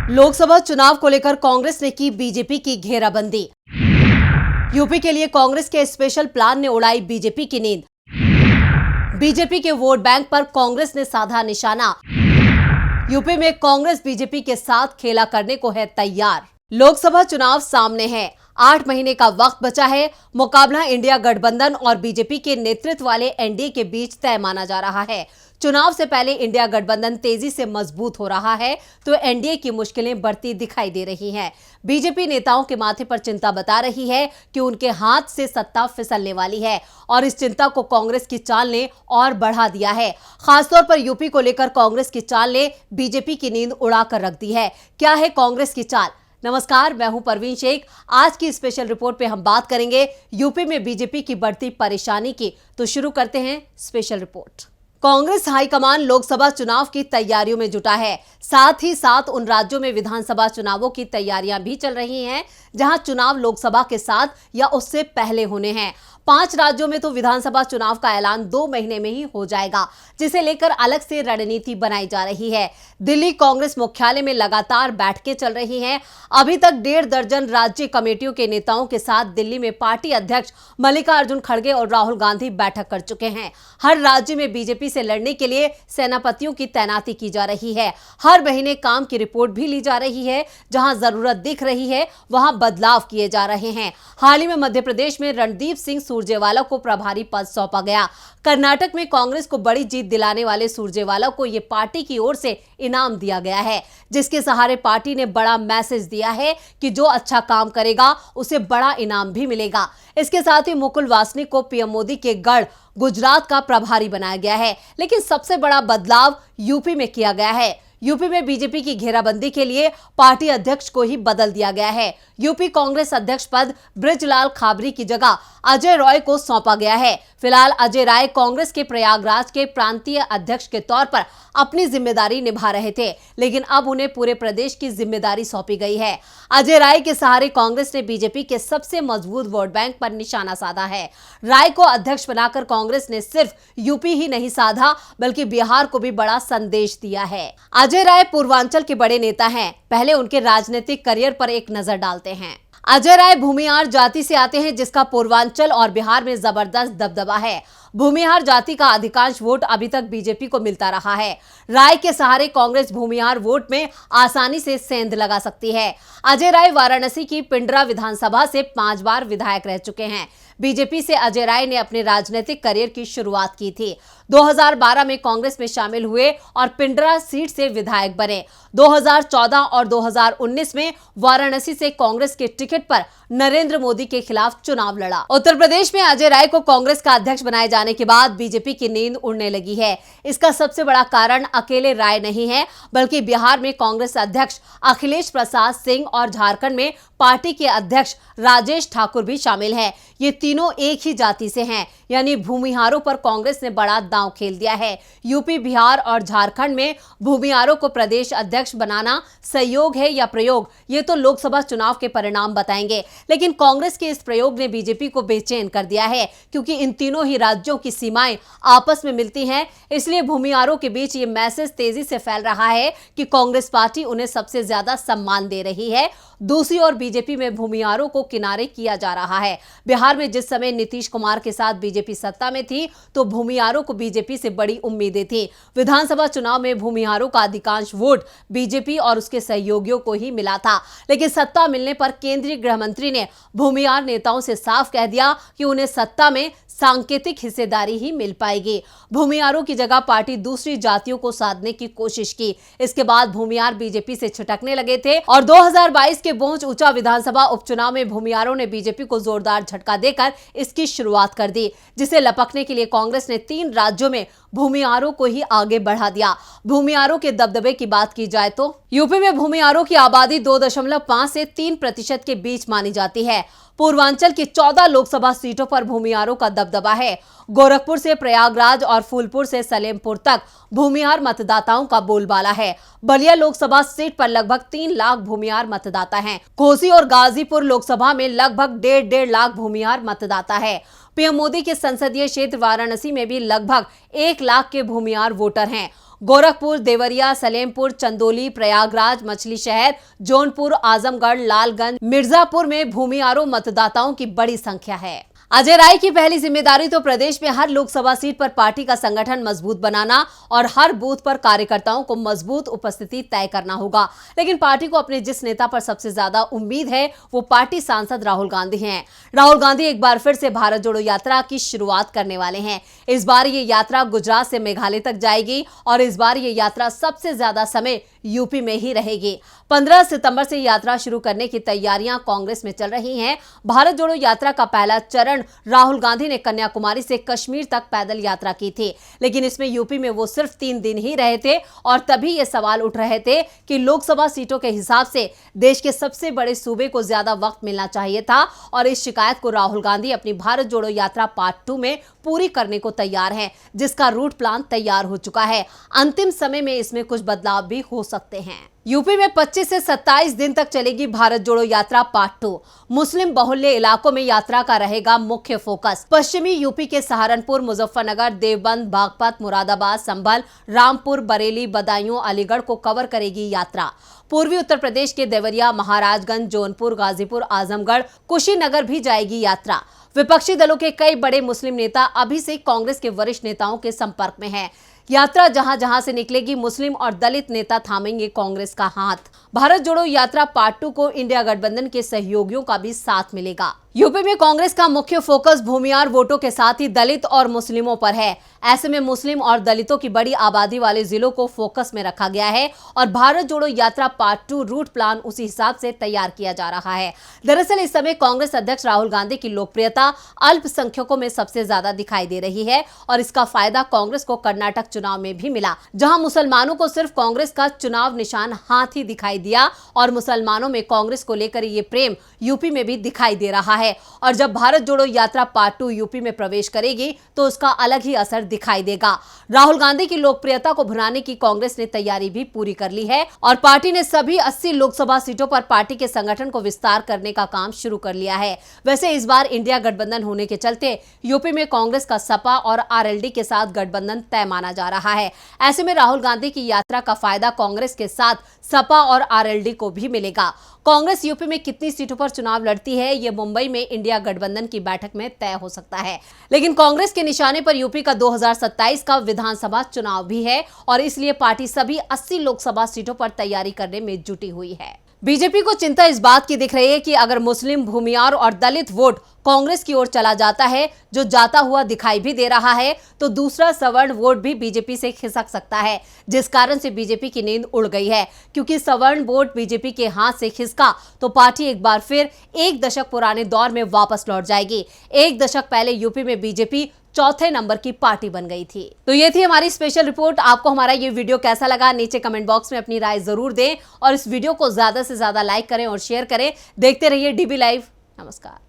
लोकसभा चुनाव को लेकर कांग्रेस ने की बीजेपी की घेराबंदी। यूपी के लिए कांग्रेस के स्पेशल प्लान ने उड़ाई बीजेपी की नींद। बीजेपी के वोट बैंक पर कांग्रेस ने साधा निशाना। यूपी में कांग्रेस बीजेपी के साथ खेला करने को है तैयार। लोकसभा चुनाव सामने है, 8 महीने का वक्त बचा है। मुकाबला इंडिया गठबंधन और बीजेपी के नेतृत्व वाले एनडीए के बीच तय माना जा रहा है। चुनाव से पहले इंडिया गठबंधन तेजी से मजबूत हो रहा है तो एनडीए की मुश्किलें बढ़ती दिखाई दे रही हैं। बीजेपी नेताओं के माथे पर चिंता बता रही है कि उनके हाथ से सत्ता फिसलने वाली है और इस चिंता को कांग्रेस की चाल ने और बढ़ा दिया है। खासतौर पर यूपी को लेकर कांग्रेस की चाल ने बीजेपी की नींद उड़ाकर रख दी है। क्या है कांग्रेस की चाल? नमस्कार, मैं हूं परवीन शेख। आज की स्पेशल रिपोर्ट पे हम बात करेंगे यूपी में बीजेपी की बढ़ती परेशानी की। तो शुरू करते हैं special report. Congress high command Lok Sabha चुनाव की तैयारियों में जुटा है। साथ ही साथ उन राज्यों में विधानसभा चुनावों की तैयारियां भी चल रही हैं जहां चुनाव लोकसभा के साथ या उससे पहले होने हैं। 5 राज्यों में तो विधानसभा चुनाव का ऐलान 2 महीने में ही हो जाएगा, जिसे लेकर अलग से रणनीति बनाई जा रही है। दिल्ली कांग्रेस मुख्यालय में लगातार बैठकें चल रही हैं। अभी तक 1.5 दर्जन राज्य कमेटियों के नेताओं के साथ दिल्ली में पार्टी अध्यक्ष मल्लिकार्जुन खड़गे और राहुल गांधी बैठक कर चुके हैं। हर राज्य में बीजेपी से लड़ने के लिए सेनापतियों की तैनाती की जा रही है। हर महीने काम की रिपोर्ट भी ली जा रही है। जहां जरूरत दिख रही है वहां बदलाव किए जा रहे हैं। हाल ही में मध्य प्रदेश में रणदीप सिंह सुरजेवाला को प्रभारी पद सौंपा गया। कर्नाटक में कांग्रेस को बड़ी जीत दिलाने वाले सुरजेवाला को यह पार्टी की ओर से इनाम दिया गया है, जिसके सहारे पार्टी ने बड़ा मैसेज दिया है कि जो अच्छा काम करेगा उसे बड़ा इनाम भी मिलेगा। इसके साथ ही मुकुल वासनिक को पीएम मोदी के गढ़ गुजरात का प्रभारी बनाया गया है। लेकिन सबसे बड़ा बदलाव यूपी में किया गया है। यूपी में बीजेपी की घेराबंदी के लिए पार्टी अध्यक्ष को ही बदल दिया गया है। यूपी कांग्रेस अध्यक्ष पद बृजलाल खाबरी की जगह अजय रॉय को सौंपा गया है। फिलहाल अजय राय कांग्रेस के प्रयागराज के प्रांतीय अध्यक्ष के तौर पर अपनी जिम्मेदारी निभा रहे थे, लेकिन अब उन्हें पूरे प्रदेश की जिम्मेदारी सौंपी गई है। अजय राय के सहारे कांग्रेस ने बीजेपी के सबसे मजबूत वोट बैंक पर निशाना साधा है। राय को अध्यक्ष बनाकर कांग्रेस ने सिर्फ यूपी ही नहीं साधा बल्कि बिहार को भी बड़ा संदेश दिया है। अजय राय पूर्वांचल के बड़े नेता हैं। पहले उनके राजनीतिक करियर पर एक नजर डालते हैं। अजय राय भूमिहार जाति से आते हैं, जिसका पूर्वांचल और बिहार में जबरदस्त दबदबा है। भूमिहार जाति का अधिकांश वोट अभी तक बीजेपी को मिलता रहा है। राय के सहारे कांग्रेस भूमिहार वोट में आसानी से सेंध लगा सकती है। अजय राय वाराणसी की पिंडरा विधानसभा से 5 बार विधायक रह चुके हैं। बीजेपी से अजय राय ने अपने राजनीतिक करियर की शुरुआत की थी। 2012 में कांग्रेस में शामिल हुए और पिंडरा सीट से विधायक बने। 2014 और 2019 में वाराणसी से कांग्रेस के टिकट पर नरेंद्र मोदी के खिलाफ चुनाव लड़ा। उत्तर प्रदेश में अजय राय को कांग्रेस का अध्यक्ष बनाए जाने के बाद बीजेपी की नींद उड़ने लगी है। इसका सबसे बड़ा कारण अकेले राय नहीं है, बल्कि बिहार में कांग्रेस अध्यक्ष अखिलेश प्रसाद सिंह और झारखंड में पार्टी के अध्यक्ष राजेश ठाकुर भी शामिल हैं। ये तीनों एक ही जाति से हैं, यानी भूमिहारों पर कांग्रेस ने बड़ा दांव खेल दिया है। यूपी, बिहार और झारखंड में भूमिहारों को प्रदेश अध्यक्ष बनाना सहयोग है या प्रयोग, ये तो लोकसभा चुनाव के परिणाम बताएंगे। लेकिन कांग्रेस के इस प्रयोग ने बीजेपी को बेचैन कर दिया है, क्योंकि इन तीनों ही राज्यों की सीमाएं आपस में मिलती हैं। इसलिए भूमिहारों के बीच ये मैसेज तेजी से फैल रहा है कि कांग्रेस पार्टी उन्हें सबसे ज्यादा सम्मान दे रही है। दूसरी ओर बीजेपी में भूमिहारों को किनारे किया जा रहा है। बिहार में जिस समय नीतीश कुमार के साथ बीजेपी सत्ता में थी तो भूमिहारों को बीजेपी से बड़ी उम्मीदें थी। विधानसभा चुनाव में भूमिहारों का अधिकांश वोट बीजेपी और उसके सहयोगियों को ही मिला था। लेकिन सत्ता मिलने पर केंद्रीय गृह मंत्री ने भूमिहार नेताओं से साफ कह दिया कि उन्हें सत्ता में सांकेतिक हिस्सेदारी ही मिल पाएगी। भूमिहारों की जगह पार्टी दूसरी जातियों को साधने की कोशिश की। इसके बाद भूमिहार बीजेपी से छिटकने लगे थे और 2022 के बोंच ऊंचा विधानसभा उपचुनाव में भूमिहारों ने बीजेपी को जोरदार झटका देकर इसकी शुरुआत कर दी, जिसे लपकने के लिए कांग्रेस ने 3 राज्यों में भूमिहारों को ही आगे बढ़ा दिया। भूमिहारों के दबदबे की बात की जाए तो यूपी में भूमिहारों की आबादी 2.5 से 3% के बीच मानी जाती है। पूर्वांचल की 14 लोकसभा सीटों पर भूमिहारों का दबदबा है। गोरखपुर से प्रयागराज और फूलपुर से सलेमपुर तक भूमिहार मतदाताओं का बोलबाला है। बलिया लोकसभा सीट पर लगभग 3 लाख भूमिहार मतदाता हैं। घोसी और गाजीपुर लोकसभा में लगभग 1.5 लाख भूमिहार मतदाता है। पीएम मोदी के संसदीय क्षेत्र वाराणसी में भी लगभग 1 लाख के भूमिहार वोटर हैं। गोरखपुर, देवरिया, सलेमपुर, चंदौली, प्रयागराज, मछली शहर, जौनपुर, आजमगढ़, लालगंज, मिर्जापुर में भूमियारों मतदाताओं की बड़ी संख्या है। अजय राय की पहली जिम्मेदारी तो प्रदेश में हर लोकसभा सीट पर पार्टी का संगठन मजबूत बनाना और हर बूथ पर कार्यकर्ताओं को मजबूत उपस्थिति तय करना होगा। लेकिन पार्टी को अपने जिस नेता पर सबसे ज्यादा उम्मीद है वो पार्टी सांसद राहुल गांधी हैं। राहुल गांधी एक बार फिर से भारत जोड़ो यात्रा की शुरुआत करने वाले हैं। इस बार ये यात्रा गुजरात से मेघालय तक जाएगी और इस बार ये यात्रा सबसे ज्यादा समय यूपी में ही रहेगी। 15 सितंबर से यात्रा शुरू करने की तैयारियां कांग्रेस में चल रही हैं। भारत जोड़ो यात्रा का पहला चरण राहुल गांधी ने कन्याकुमारी से कश्मीर तक पैदल यात्रा की थी, लेकिन इसमें यूपी में वो सिर्फ 3 दिन ही रहे थे और तभी ये सवाल उठ रहे थे कि लोकसभा सीटों के हिसाब से देश के सबसे बड़े सूबे को ज्यादा वक्त मिलना चाहिए था और इस शिकायत को राहुल गांधी अपनी भारत जोड़ो यात्रा पार्ट 2 में पूरी करने को तैयार हैं, जिसका रूट प्लान तैयार हो चुका है। अंतिम समय में इसमें कुछ बदलाव भी हो सकते हैं। यूपी में 25 से 27 दिन तक चलेगी भारत जोड़ो यात्रा पार्ट 2। मुस्लिम बहुल्य इलाकों में यात्रा का रहेगा मुख्य फोकस। पश्चिमी यूपी के सहारनपुर, मुजफ्फरनगर, देवबंद, बागपत, मुरादाबाद, संभल, रामपुर, बरेली, बदायूं, अलीगढ़ को कवर करेगी यात्रा। पूर्वी उत्तर प्रदेश के देवरिया, महाराजगंज, जौनपुर, गाजीपुर, आजमगढ़, कुशीनगर भी जाएगी यात्रा। विपक्षी दलों के कई बड़े मुस्लिम नेता अभी से कांग्रेस के वरिष्ठ नेताओं के संपर्क में हैं। यात्रा जहां जहां से निकलेगी, मुस्लिम और दलित नेता थामेंगे कांग्रेस का हाथ। भारत जोड़ो यात्रा पार्ट 2 को इंडिया गठबंधन के सहयोगियों का भी साथ मिलेगा। यूपी में कांग्रेस का मुख्य फोकस भूमियार वोटों के साथ ही दलित और मुस्लिमों पर है। ऐसे में मुस्लिम और दलितों की बड़ी आबादी वाले जिलों को फोकस में रखा गया है और भारत जोड़ो यात्रा पार्ट 2 रूट प्लान उसी हिसाब से तैयार किया जा रहा है। दरअसल इस समय कांग्रेस अध्यक्ष राहुल गांधी की लोकप्रियता अल्पसंख्यकों में सबसे ज्यादा दिखाई दे रही है और इसका फायदा कांग्रेस को कर्नाटक चुनाव में भी मिला, जहां मुसलमानों को सिर्फ कांग्रेस का चुनाव निशान हाथ ही दिखाई दिया और मुसलमानों में कांग्रेस को लेकर ये प्रेम यूपी में भी दिखाई दे रहा है। और जब भारत जोड़ो यात्रा पार्ट 2 यूपी में प्रवेश करेगी तो उसका अलग ही असर दिखाई देगा। राहुल गांधी की लोकप्रियता को भुनाने की कांग्रेस ने तैयारी भी पूरी कर ली है और पार्टी ने सभी 80 लोकसभा सीटों पर पार्टी के संगठन को विस्तार करने का काम शुरू कर लिया है। वैसे इस बार इंडिया गठबंधन होने के चलते यूपी में कांग्रेस का सपा और आरएलडी के साथ गठबंधन तय माना जा रहा है। ऐसे में राहुल गांधी की यात्रा का फायदा कांग्रेस के साथ सपा और आरएलडी को भी मिलेगा। कांग्रेस यूपी में कितनी सीटों पर चुनाव लड़ती है ये मुंबई में इंडिया गठबंधन की बैठक में तय हो सकता है, लेकिन कांग्रेस के निशाने पर यूपी का 2027 का विधानसभा चुनाव भी है और इसलिए पार्टी सभी 80 लोकसभा सीटों पर तैयारी करने में जुटी हुई है। बीजेपी को चिंता इस बात की दिख रही है कि अगर मुस्लिम, भूमियार और दलित वोट कांग्रेस की ओर चला जाता है, जो जाता हुआ दिखाई भी दे रहा है, तो दूसरा सवर्ण वोट भी बीजेपी से खिसक सकता है, जिस कारण से बीजेपी की नींद उड़ गई है। क्योंकि सवर्ण वोट बीजेपी के हाथ से खिसका तो पार्टी एक बार फिर एक दशक पुराने दौर में वापस लौट जाएगी। एक दशक पहले यूपी में बीजेपी चौथे नंबर की पार्टी बन गई थी। तो ये थी हमारी स्पेशल रिपोर्ट। आपको हमारा ये वीडियो कैसा लगा नीचे कमेंट बॉक्स में अपनी राय जरूर दें और इस वीडियो को ज्यादा से ज्यादा लाइक करें और शेयर करें। देखते रहिए डीबी लाइव। नमस्कार।